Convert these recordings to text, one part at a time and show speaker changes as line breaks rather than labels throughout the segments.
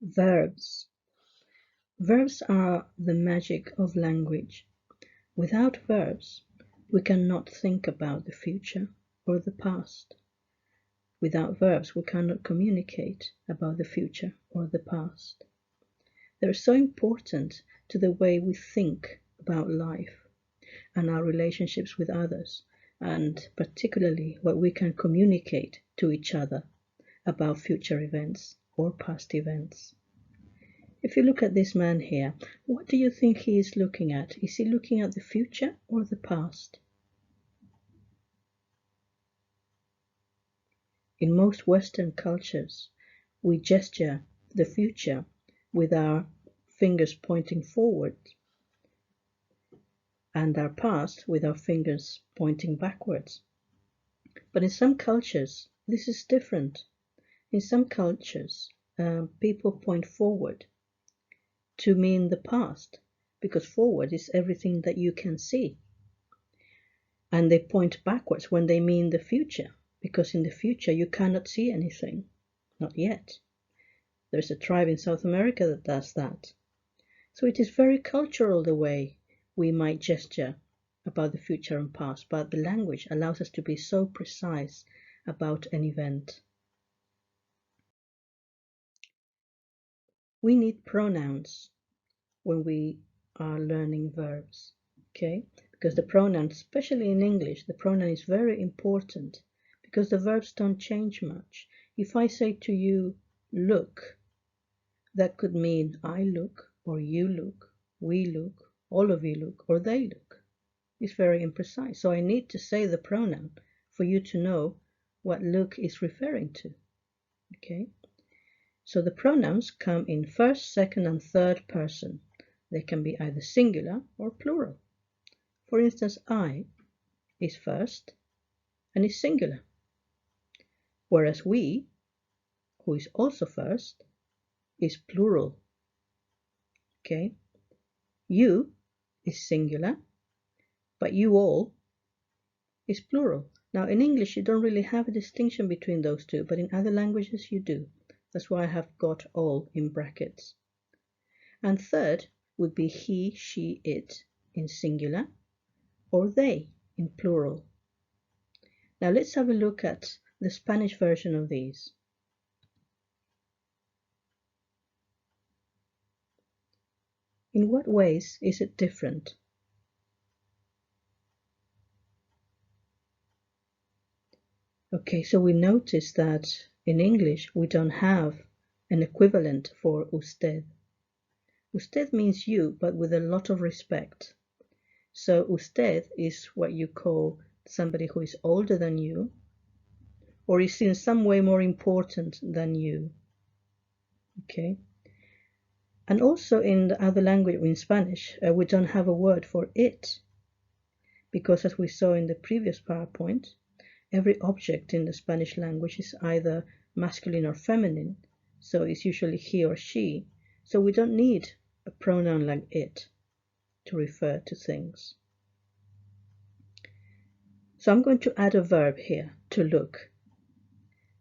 Verbs. Verbs are the magic of language. Without verbs, we cannot think about the future or the past. Without verbs, we cannot communicate about the future or the past. They're so important to the way we think about life and our relationships with others, and particularly what we can communicate to each other about future events or past events. If you look at this man here, what do you think he is looking at? Is he looking at the future or the past? In most Western cultures, we gesture the future with our fingers pointing forward and our past with our fingers pointing backwards. But in some cultures, this is different. In some cultures, people point forward to mean the past, because forward is everything that you can see. And they point backwards when they mean the future, because in the future you cannot see anything, not yet. There's a tribe in South America that does that. So it is very cultural the way we might gesture about the future and past, but the language allows us to be so precise about an event. We need pronouns when we are learning verbs, okay? Because the pronoun, especially in English, the pronoun is very important because the verbs don't change much. If I say to you, look, that could mean I look, or you look, we look, all of you look, or they look. It's very imprecise. So I need to say the pronoun for you to know what look is referring to, okay? So the pronouns come in first, second, and third person. They can be either singular or plural. For instance, I is first and is singular, whereas we, who is also first, is plural. Okay? You is singular, but you all is plural. Now, in English, you don't really have a distinction between those two, but in other languages, you do. That's why I have got all in brackets. And third would be he, she, it in singular, or they in plural. Now let's have a look at the Spanish version of these. In what ways is it different? Okay, so we notice that in English we don't have an equivalent for usted. Usted means you, but with a lot of respect. So usted is what you call somebody who is older than you, or is in some way more important than you. Okay? And also in the other language, in Spanish, we don't have a word for it, because as we saw in the previous PowerPoint, every object in the Spanish language is either masculine or feminine, so it's usually he or she, so we don't need a pronoun like it to refer to things. So I'm going to add a verb here, to look.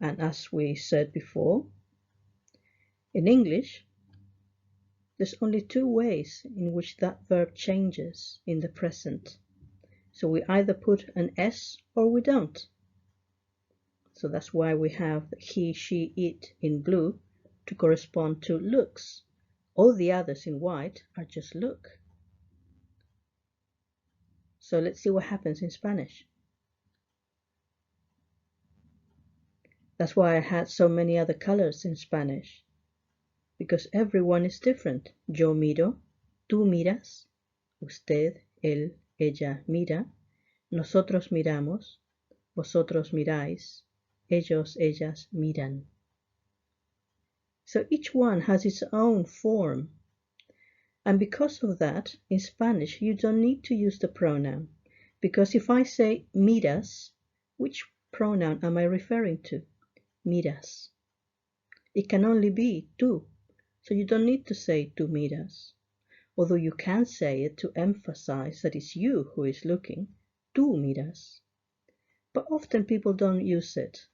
And as we said before, in English, there's only two ways in which that verb changes in the present. So we either put an S or we don't. So that's why we have he, she, it in blue to correspond to looks. All the others in white are just look. So let's see what happens in Spanish. That's why I had so many other colors in Spanish, because everyone is different. Yo miro, tú miras, usted, él, ella mira, nosotros miramos, vosotros miráis, ellos, ellas miran. So each one has its own form. And because of that, in Spanish, you don't need to use the pronoun. Because if I say miras, which pronoun am I referring to? Miras. It can only be tú. So you don't need to say tú miras. Although you can say it to emphasize that it's you who is looking. Tú miras. But often people don't use it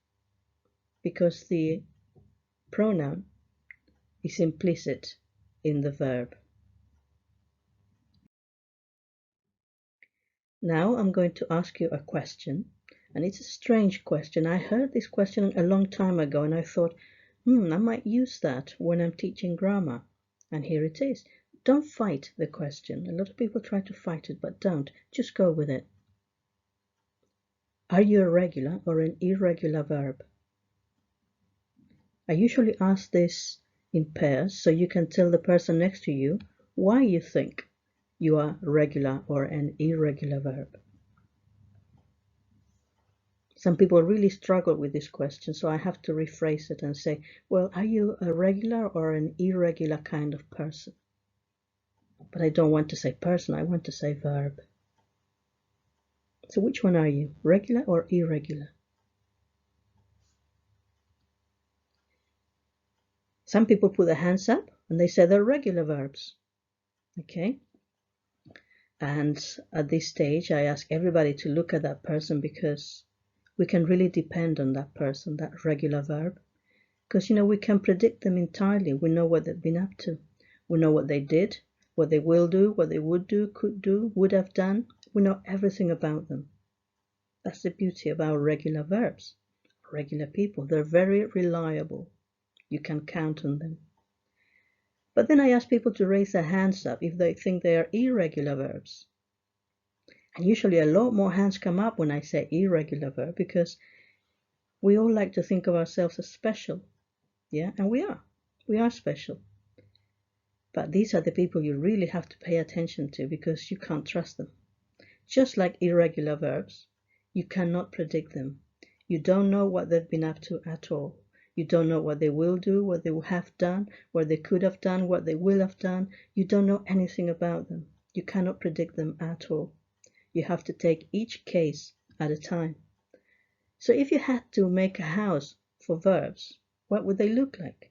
because the pronoun is implicit in the verb. Now I'm going to ask you a question, and it's a strange question. I heard this question a long time ago and I thought, I might use that when I'm teaching grammar. And here it is. Don't fight the question. A lot of people try to fight it, but don't. Just go with it. Are you a regular or an irregular verb? I usually ask this in pairs so you can tell the person next to you why you think you are regular or an irregular verb. Some people really struggle with this question, so I have to rephrase it and say, well, are you a regular or an irregular kind of person? But I don't want to say person, I want to say verb. So which one are you, regular or irregular? Some people put their hands up and they say they're regular verbs. Okay? And at this stage, I ask everybody to look at that person because we can really depend on that person, that regular verb. Because, we can predict them entirely. We know what they've been up to. We know what they did, what they will do, what they would do, could do, would have done. We know everything about them. That's the beauty of our regular verbs. Regular people, they're very reliable. You can count on them. But then I ask people to raise their hands up if they think they are irregular verbs. And usually a lot more hands come up when I say irregular verb because we all like to think of ourselves as special. Yeah, and we are special. But these are the people you really have to pay attention to because you can't trust them. Just like irregular verbs, you cannot predict them. You don't know what they've been up to at all. You don't know what they will do, what they will have done, what they could have done, what they will have done. You don't know anything about them. You cannot predict them at all. You have to take each case at a time. So if you had to make a house for verbs, what would they look like?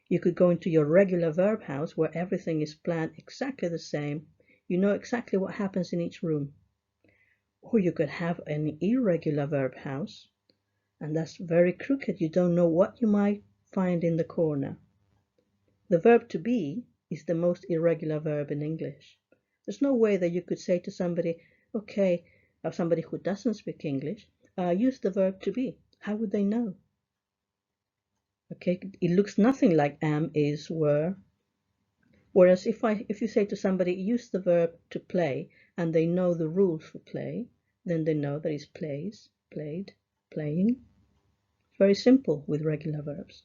You could go into your regular verb house where everything is planned exactly the same. You know exactly what happens in each room. Or you could have an irregular verb house, and that's very crooked. You don't know what you might find in the corner. The verb to be is the most irregular verb in English. There's no way that you could say to somebody, okay, or somebody who doesn't speak English, use the verb to be. How would they know? Okay, it looks nothing like am, is, were. Whereas if you say to somebody, use the verb to play, and they know the rules for play, then they know that it's plays, played, playing. Very simple with regular verbs.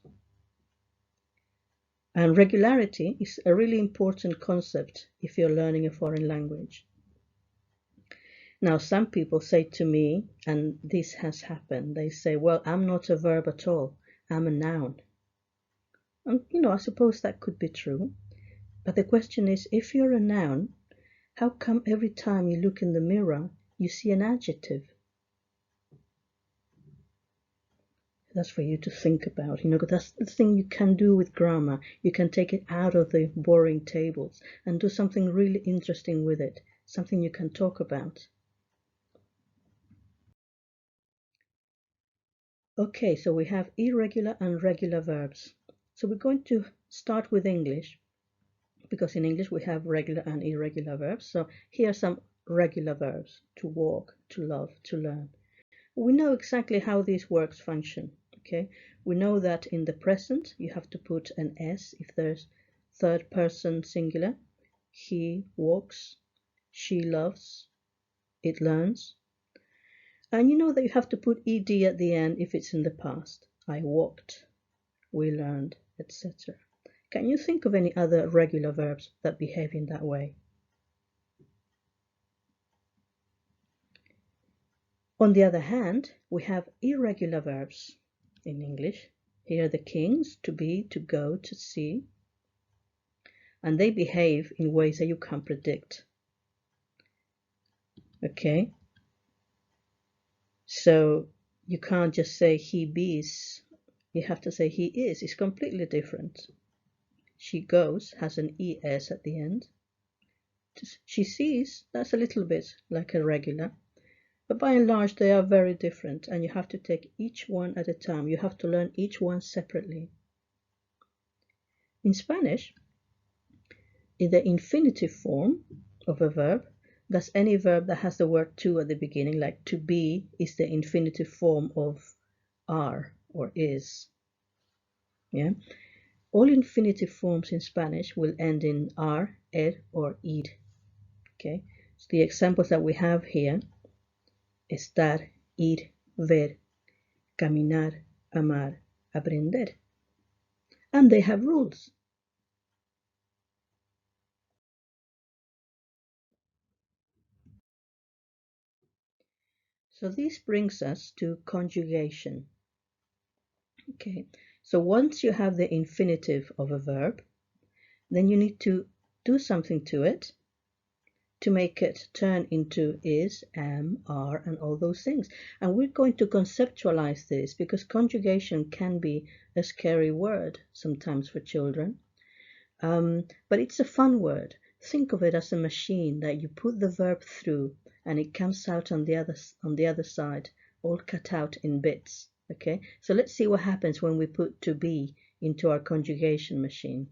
And regularity is a really important concept if you're learning a foreign language. Now, some people say to me, and this has happened, they say, well, I'm not a verb at all, I'm a noun. And, I suppose that could be true. But the question is, if you're a noun, how come every time you look in the mirror, you see an adjective? That's for you to think about. That's the thing you can do with grammar. You can take it out of the boring tables and do something really interesting with it, something you can talk about. Okay, so we have irregular and regular verbs. So we're going to start with English, because in English we have regular and irregular verbs. So here are some regular verbs: to walk, to love, to learn. We know exactly how these words function. Okay, we know that in the present you have to put an S if there's third person singular. He walks, she loves, it learns. And you know that you have to put ed at the end if it's in the past. I walked, we learned, etc. Can you think of any other regular verbs that behave in that way? On the other hand, we have irregular verbs in English. Here are the kings: to be, to go, to see. And they behave in ways that you can't predict. Okay? So you can't just say he bees. You have to say he is. It's completely different. She goes has an es at the end. She sees, that's a little bit like a regular. But by and large, they are very different, and you have to take each one at a time. You have to learn each one separately. In Spanish, in the infinitive form of a verb, that's any verb that has the word to at the beginning, like to be is the infinitive form of are or is. Yeah. All infinitive forms in Spanish will end in ar, er, or id. Okay. So the examples that we have here: estar, ir, ver, caminar, amar, aprender. And they have rules. So this brings us to conjugation. Okay, so once you have the infinitive of a verb, then you need to do something to it to make it turn into is, am, are, and all those things. And we're going to conceptualize this because conjugation can be a scary word sometimes for children. But it's a fun word. Think of it as a machine that you put the verb through and it comes out on the other side, all cut out in bits. Okay, so let's see what happens when we put to be into our conjugation machine.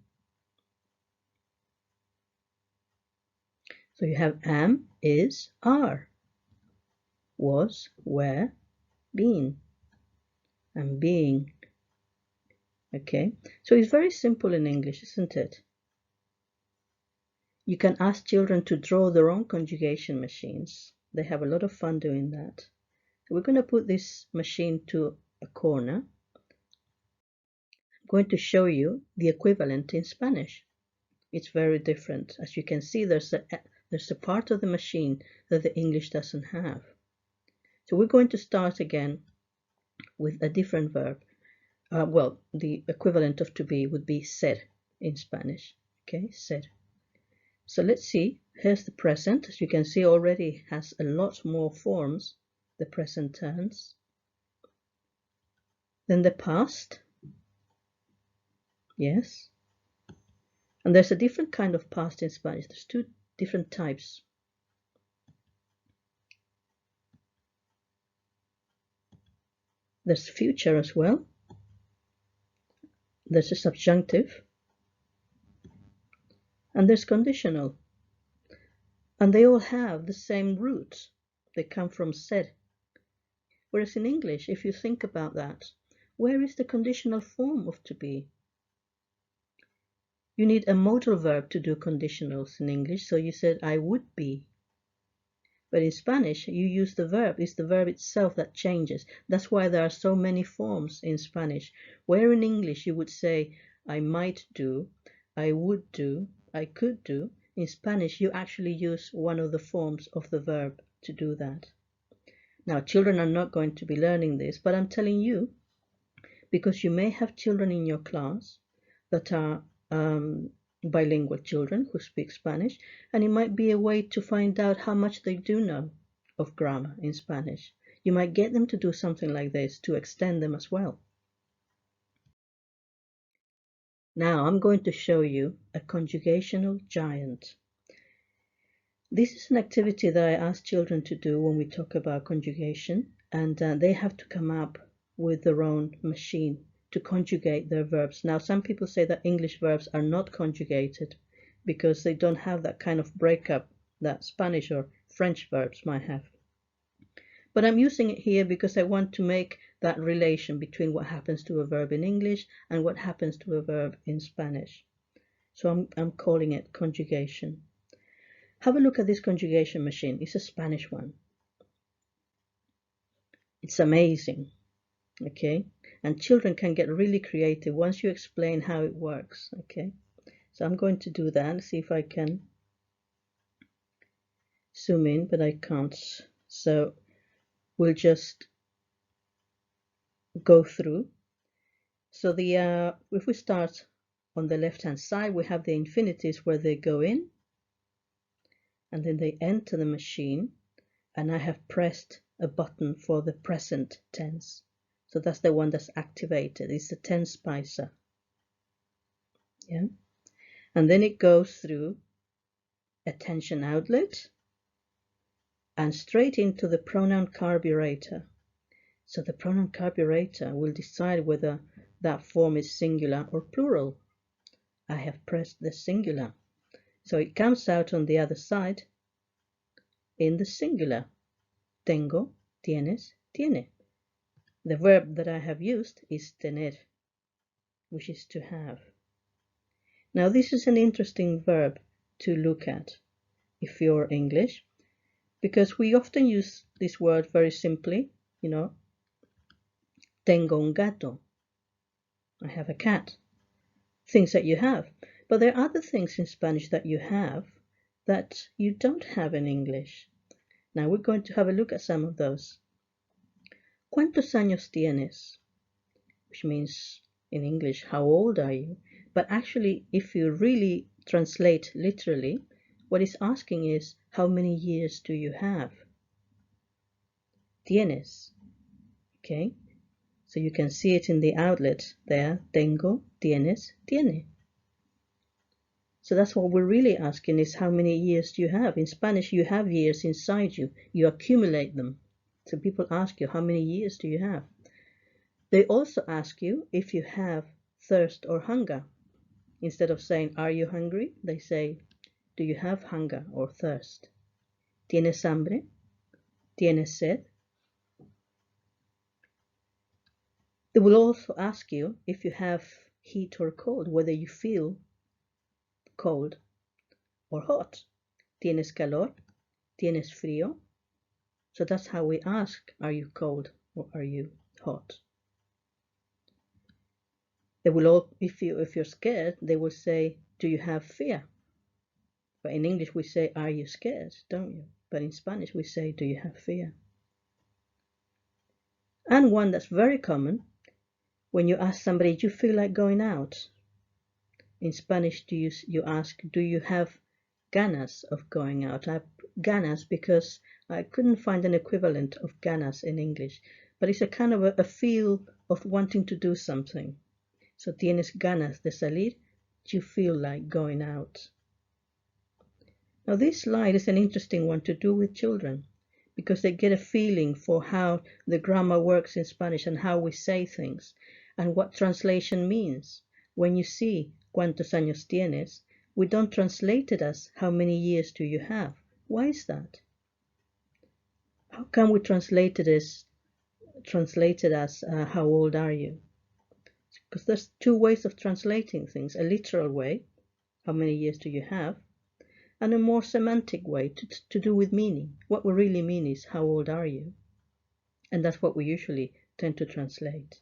So you have am, is, are, was, were, been, and being. Okay, so it's very simple in English, isn't it? You can ask children to draw their own conjugation machines. They have a lot of fun doing that. So we're going to put this machine to a corner. I'm going to show you the equivalent in Spanish. It's very different. As you can see, there's a part of the machine that the English doesn't have. So we're going to start again with a different verb. Well, the equivalent of to be would be ser in Spanish. Okay, ser. So let's see. Here's the present. As you can see, already has a lot more forms, the present tense. Then the past. Yes. And there's a different kind of past in Spanish. There's two different types. There's future as well. There's a subjunctive. And there's conditional. And they all have the same root. They come from ser. Whereas in English, if you think about that, where is the conditional form of to be? You need a modal verb to do conditionals in English, so you said I would be. But in Spanish, you use the verb. It's the verb itself that changes. That's why there are so many forms in Spanish. Where in English you would say I might do, I would do, I could do. In Spanish, you actually use one of the forms of the verb to do that. Now, children are not going to be learning this, but I'm telling you, because you may have children in your class that are bilingual children who speak Spanish, and it might be a way to find out how much they do know of grammar in Spanish. You might get them to do something like this to extend them as well. Now I'm going to show you a conjugational giant. This is an activity that I ask children to do when we talk about conjugation, and they have to come up with their own machine to conjugate their verbs. Now, some people say that English verbs are not conjugated because they don't have that kind of breakup that Spanish or French verbs might have. But I'm using it here because I want to make that relation between what happens to a verb in English and what happens to a verb in Spanish. So I'm calling it conjugation. Have a look at this conjugation machine. It's a Spanish one. It's amazing. Okay, and children can get really creative once you explain how it works. Okay, so I'm going to do that, see if I can zoom in, but I can't. So we'll just go through. So the if we start on the left hand side, we have the infinitives where they go in and then they enter the machine, and I have pressed a button for the present tense. So that's the one that's activated. It's the tense spicer. Yeah. And then it goes through attention outlet and straight into the pronoun carburetor. So the pronoun carburetor will decide whether that form is singular or plural. I have pressed the singular. So it comes out on the other side in the singular. Tengo, tienes, tiene. The verb that I have used is tener, which is to have. Now this is an interesting verb to look at if you're English, because we often use this word very simply, tengo un gato, I have a cat, things that you have. But there are other things in Spanish that you have that you don't have in English. Now we're going to have a look at some of those. ¿Cuántos años tienes? Which means in English, how old are you? But actually, if you really translate literally, what it's asking is, how many years do you have? Tienes. Okay? So you can see it in the outlet there. Tengo, tienes, tiene. So that's what we're really asking is, how many years do you have? In Spanish, you have years inside you. You accumulate them. So people ask you, how many years do you have? They also ask you if you have thirst or hunger. Instead of saying, are you hungry? They say, do you have hunger or thirst? ¿Tienes hambre? ¿Tienes sed? They will also ask you if you have heat or cold, whether you feel cold or hot. ¿Tienes calor? ¿Tienes frío? So that's how we ask, are you cold or are you hot? They will all, if you're scared, they will say, do you have fear? But in English we say, are you scared, don't you? But in Spanish we say, do you have fear? And one that's very common, when you ask somebody, do you feel like going out? In Spanish, you ask, do you have ganas of going out? I have ganas because I couldn't find an equivalent of ganas in English, but it's a kind of a feel of wanting to do something. So, ¿tienes ganas de salir? Do you feel like going out? Now, this slide is an interesting one to do with children because they get a feeling for how the grammar works in Spanish and how we say things and what translation means. When you see ¿cuántos años tienes?, we don't translate it as how many years do you have? Why is that? How can we translate it as how old are you? Because there's two ways of translating things, a literal way, how many years do you have, and a more semantic way to do with meaning. What we really mean is, how old are you? And that's what we usually tend to translate.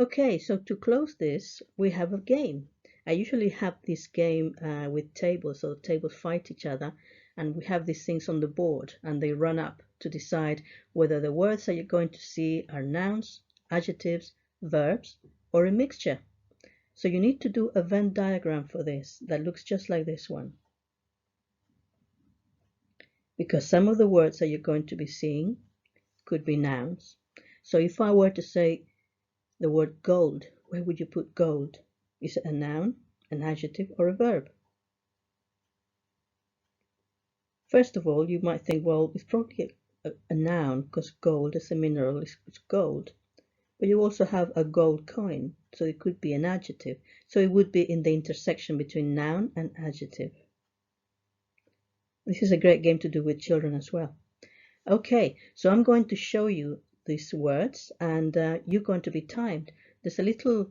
Okay, so to close this, we have a game. I usually have this game with tables, so tables fight each other, and we have these things on the board, and they run up to decide whether the words that you're going to see are nouns, adjectives, verbs, or a mixture. So you need to do a Venn diagram for this that looks just like this one. Because some of the words that you're going to be seeing could be nouns. So if I were to say the word gold, where would you put gold? Is it a noun, an adjective, or a verb? First of all, you might think, well, it's probably a noun because gold is a mineral, it's gold. But you also have a gold coin, so it could be an adjective. So it would be in the intersection between noun and adjective. This is a great game to do with children as well. Okay, so I'm going to show you these words and you're going to be timed. There's a little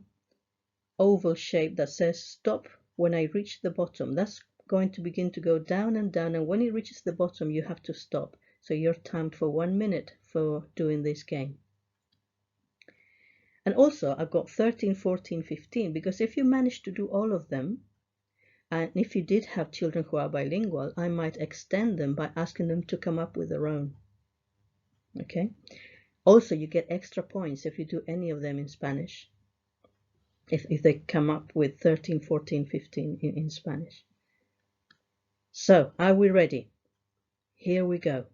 oval shape that says stop when I reach the bottom. That's going to begin to go down and down, and when it reaches the bottom you have to stop. So you're timed for 1 minute for doing this game. And also I've got 13, 14, 15, because if you manage to do all of them, and if you did have children who are bilingual, I might extend them by asking them to come up with their own. Okay. Also, you get extra points if you do any of them in Spanish. If they come up with 13, 14, 15 in Spanish. So, are we ready? Here we go.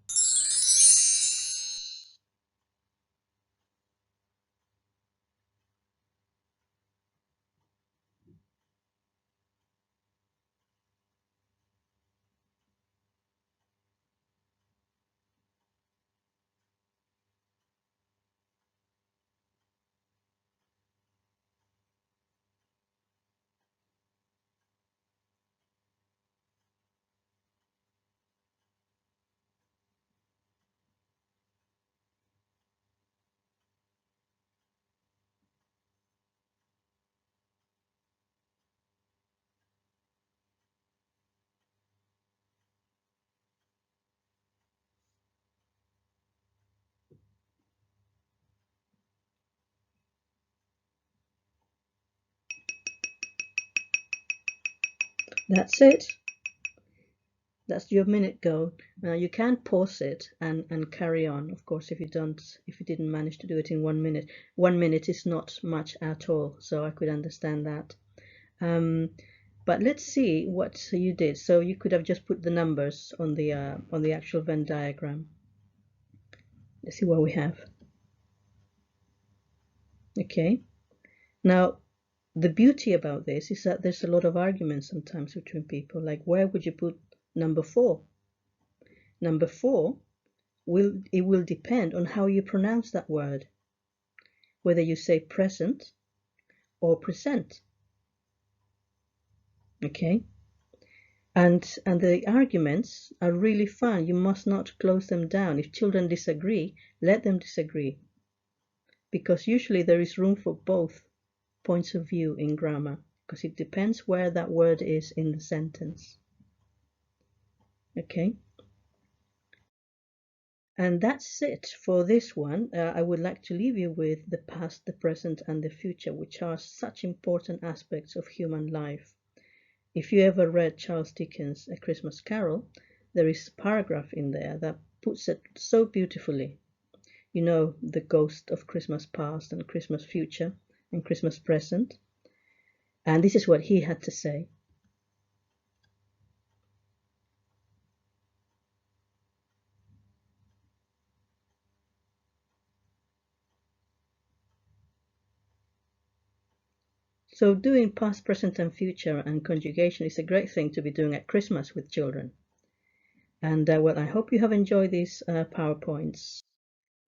That's it. That's your minute go. Now you can pause it and carry on. Of course, if you didn't manage to do it in 1 minute, 1 minute is not much at all. So I could understand that. But let's see what you did. So you could have just put the numbers on the actual Venn diagram. Let's see what we have. Okay. Now, the beauty about this is that there's a lot of arguments sometimes between people. Like, where would you put number 4? Number 4 will depend on how you pronounce that word, whether you say present or present. Okay. And the arguments are really fun. You must not close them down. If children disagree, let them disagree, because usually there is room for both points of view in grammar, because it depends where that word is in the sentence. Okay. And that's it for this one. I would like to leave you with the past, the present, and the future, which are such important aspects of human life. If you ever read Charles Dickens' A Christmas Carol, there is a paragraph in there that puts it so beautifully. You know, the ghost of Christmas past and Christmas future and Christmas present. And this is what he had to say. So doing past, present, and future and conjugation is a great thing to be doing at Christmas with children. And well, I hope you have enjoyed these PowerPoints.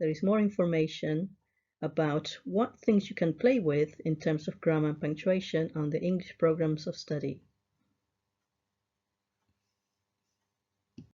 There is more information about what things you can play with in terms of grammar and punctuation on the English programs of study.